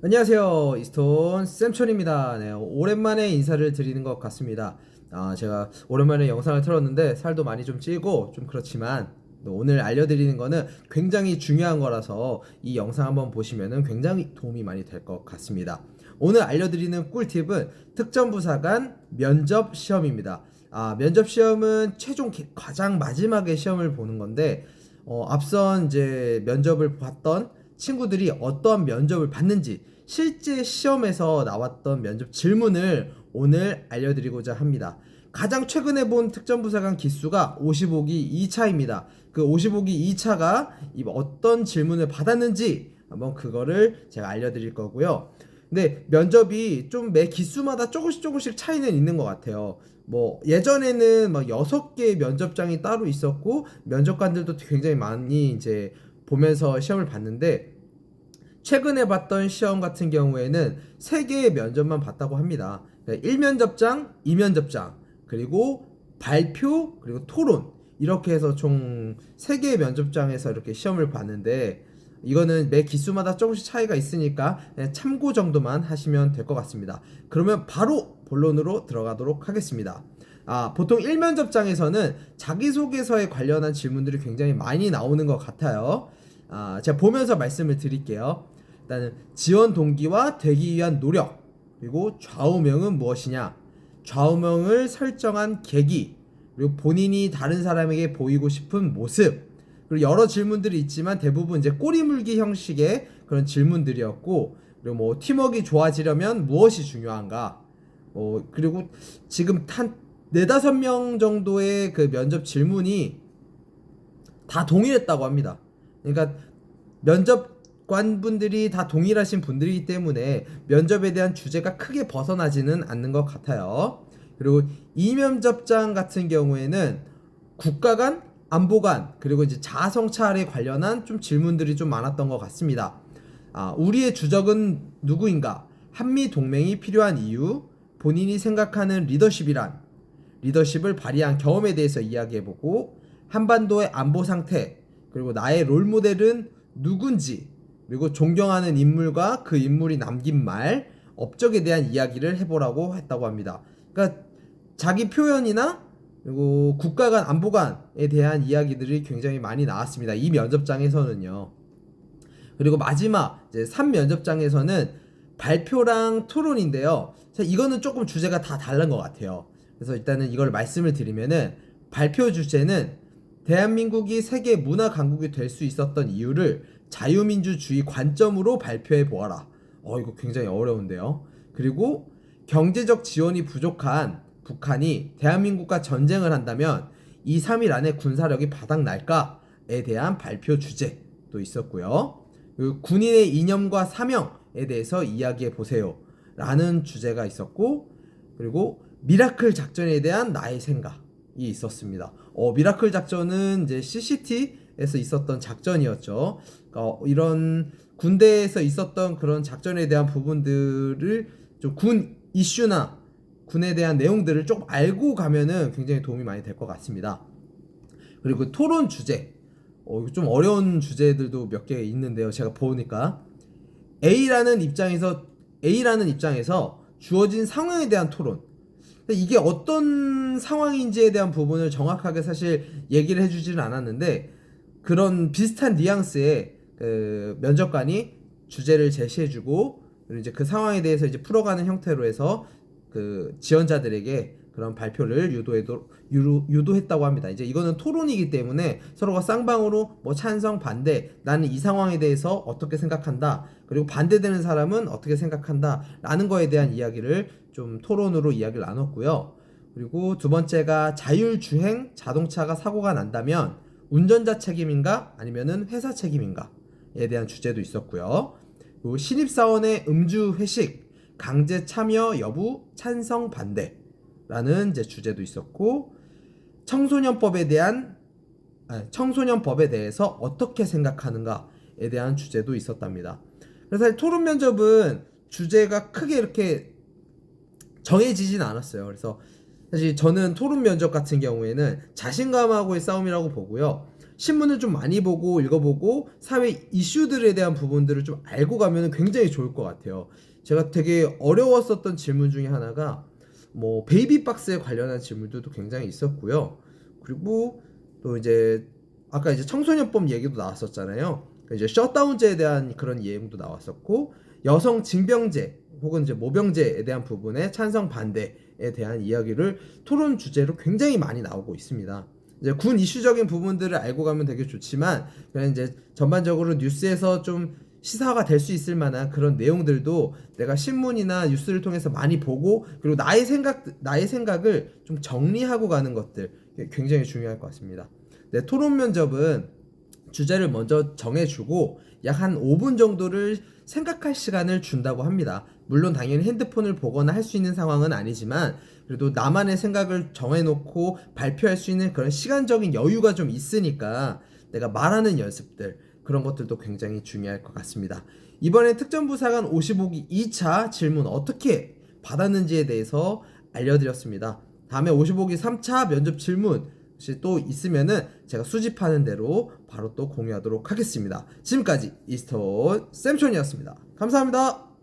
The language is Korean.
안녕하세요. 이스톤 쌤촌입니다. 네, 오랜만에 인사를 드리는 것 같습니다. 제가 오랜만에 영상을 틀었는데 살도 많이 좀 찌고 좀 그렇지만 오늘 알려드리는 거는 굉장히 중요한 거라서 이 영상 한번 보시면은 굉장히 도움이 많이 될 것 같습니다. 오늘 알려드리는 꿀팁은 특전부사관 면접 시험입니다. 면접 시험은 최종 가장 마지막에 시험을 보는 건데 앞선 이제 면접을 봤던 친구들이 어떠한 면접을 봤는지 실제 시험에서 나왔던 면접 질문을 오늘 알려드리고자 합니다. 가장 최근에 본 특전부사관 기수가 55기 2차입니다. 그 55기 2차가 어떤 질문을 받았는지 한번 그거를 제가 알려드릴 거고요. 근데 면접이 좀 매 기수마다 조금씩 차이는 있는 것 같아요. 뭐 예전에는 막 6개의 면접장이 따로 있었고 면접관들도 굉장히 많이 이제 보면서 시험을 봤는데 최근에 봤던 시험 같은 경우에는 3개의 면접만 봤다고 합니다. 1면접장, 2면접장, 그리고 발표, 그리고 토론 이렇게 해서 총 3개의 면접장에서 이렇게 시험을 봤는데 이거는 매 기수마다 조금씩 차이가 있으니까 그냥 참고 정도만 하시면 될 것 같습니다. 그러면 바로 본론으로 들어가도록 하겠습니다. 보통 1면접장에서는 자기소개서에 관련한 질문들이 굉장히 많이 나오는 것 같아요. 제가 보면서 말씀을 드릴게요. 일단은 지원 동기와 되기 위한 노력, 그리고 좌우명은 무엇이냐, 좌우명을 설정한 계기, 그리고 본인이 다른 사람에게 보이고 싶은 모습, 그리고 여러 질문들이 있지만 대부분 이제 꼬리물기 형식의 그런 질문들이었고, 그리고 뭐 팀워크가 좋아지려면 무엇이 중요한가, 그리고 지금 한 4~5명 정도의 그 면접 질문이 다 동일했다고 합니다. 그러니까 면접관분들이 다 동일하신 분들이기 때문에 면접에 대한 주제가 크게 벗어나지는 않는 것 같아요. 그리고 이면접장 같은 경우에는 국가관, 안보관, 그리고 이제 자아성찰에 관련한 좀 질문들이 좀 많았던 것 같습니다. 우리의 주적은 누구인가? 한미 동맹이 필요한 이유, 본인이 생각하는 리더십을 발휘한 경험에 대해서 이야기해보고, 한반도의 안보 상태, 그리고 나의 롤모델은 누군지, 그리고 존경하는 인물과 그 인물이 남긴 말, 업적에 대한 이야기를 해보라고 했다고 합니다. 그러니까 자기 표현이나 그리고 국가간 안보관에 대한 이야기들이 굉장히 많이 나왔습니다. 이 면접장에서는요. 그리고 마지막 이제 3면접장에서는 발표랑 토론인데요. 이거는 조금 주제가 다 다른 것 같아요. 그래서 일단은 이걸 말씀을 드리면은 발표 주제는 대한민국이 세계 문화 강국이 될 수 있었던 이유를 자유민주주의 관점으로 발표해 보아라. 이거 굉장히 어려운데요. 그리고 경제적 지원이 부족한 북한이 대한민국과 전쟁을 한다면 2, 3일 안에 군사력이 바닥날까에 대한 발표 주제도 있었고요. 그리고 군인의 이념과 사명에 대해서 이야기해 보세요 라는 주제가 있었고, 그리고 미라클 작전에 대한 나의 생각이 있었습니다. 미라클 작전은 이제 CCT에서 있었던 작전이었죠. 그러니까 이런 군대에서 있었던 그런 작전에 대한 부분들을 좀 군 이슈나 군에 대한 내용들을 조금 알고 가면은 굉장히 도움이 많이 될 것 같습니다. 그리고 토론 주제, 좀 어려운 주제들도 몇 개 있는데요. 제가 보니까 A라는 입장에서 주어진 상황에 대한 토론. 이게 어떤 상황인지에 대한 부분을 정확하게 사실 얘기를 해주지는 않았는데 그런 비슷한 뉘앙스의 그 면접관이 주제를 제시해주고 그리고 이제 그 상황에 대해서 이제 풀어가는 형태로 해서 그 지원자들에게 그런 발표를 유도했다고 합니다. 이제 이거는 토론이기 때문에 서로가 쌍방으로 뭐 찬성, 반대, 나는 이 상황에 대해서 어떻게 생각한다, 그리고 반대되는 사람은 어떻게 생각한다 라는 거에 대한 이야기를 좀 토론으로 이야기를 나눴고요. 그리고 두 번째가 자율주행 자동차가 사고가 난다면 운전자 책임인가 아니면은 회사 책임인가에 대한 주제도 있었고요. 그리고 신입사원의 음주 회식 강제 참여 여부 찬성 반대라는 이제 주제도 있었고, 청소년법에 대해서 어떻게 생각하는가에 대한 주제도 있었답니다. 그래서 토론 면접은 주제가 크게 이렇게 정해지진 않았어요. 그래서 사실 저는 토론 면접 같은 경우에는 자신감하고의 싸움이라고 보고요. 신문을 좀 많이 보고 읽어보고 사회 이슈들에 대한 부분들을 좀 알고 가면 굉장히 좋을 것 같아요. 제가 되게 어려웠었던 질문 중에 하나가 뭐 베이비박스에 관련한 질문들도 굉장히 있었고요. 그리고 또 이제 아까 이제 청소년법 얘기도 나왔었잖아요. 이제 셧다운제에 대한 그런 예행도 나왔었고 여성 징병제 혹은 이제 모병제에 대한 부분에 찬성 반대에 대한 이야기를 토론 주제로 굉장히 많이 나오고 있습니다. 이제 군 이슈적인 부분들을 알고 가면 되게 좋지만 그냥 이제 전반적으로 뉴스에서 좀 시사가 될 수 있을 만한 그런 내용들도 내가 신문이나 뉴스를 통해서 많이 보고 그리고 나의 생각을 좀 정리하고 가는 것들 굉장히 중요할 것 같습니다. 네, 토론 면접은 주제를 먼저 정해주고 약 한 5분 정도를 생각할 시간을 준다고 합니다. 물론 당연히 핸드폰을 보거나 할 수 있는 상황은 아니지만 그래도 나만의 생각을 정해놓고 발표할 수 있는 그런 시간적인 여유가 좀 있으니까 내가 말하는 연습들 그런 것들도 굉장히 중요할 것 같습니다. 이번에 특전부사관 55기 2차 질문 어떻게 받았는지에 대해서 알려드렸습니다. 다음에 55기 3차 면접 질문 혹시 또 있으면은 제가 수집하는 대로 바로 또 공유하도록 하겠습니다. 지금까지 이스톤 샘촌이었습니다. 감사합니다.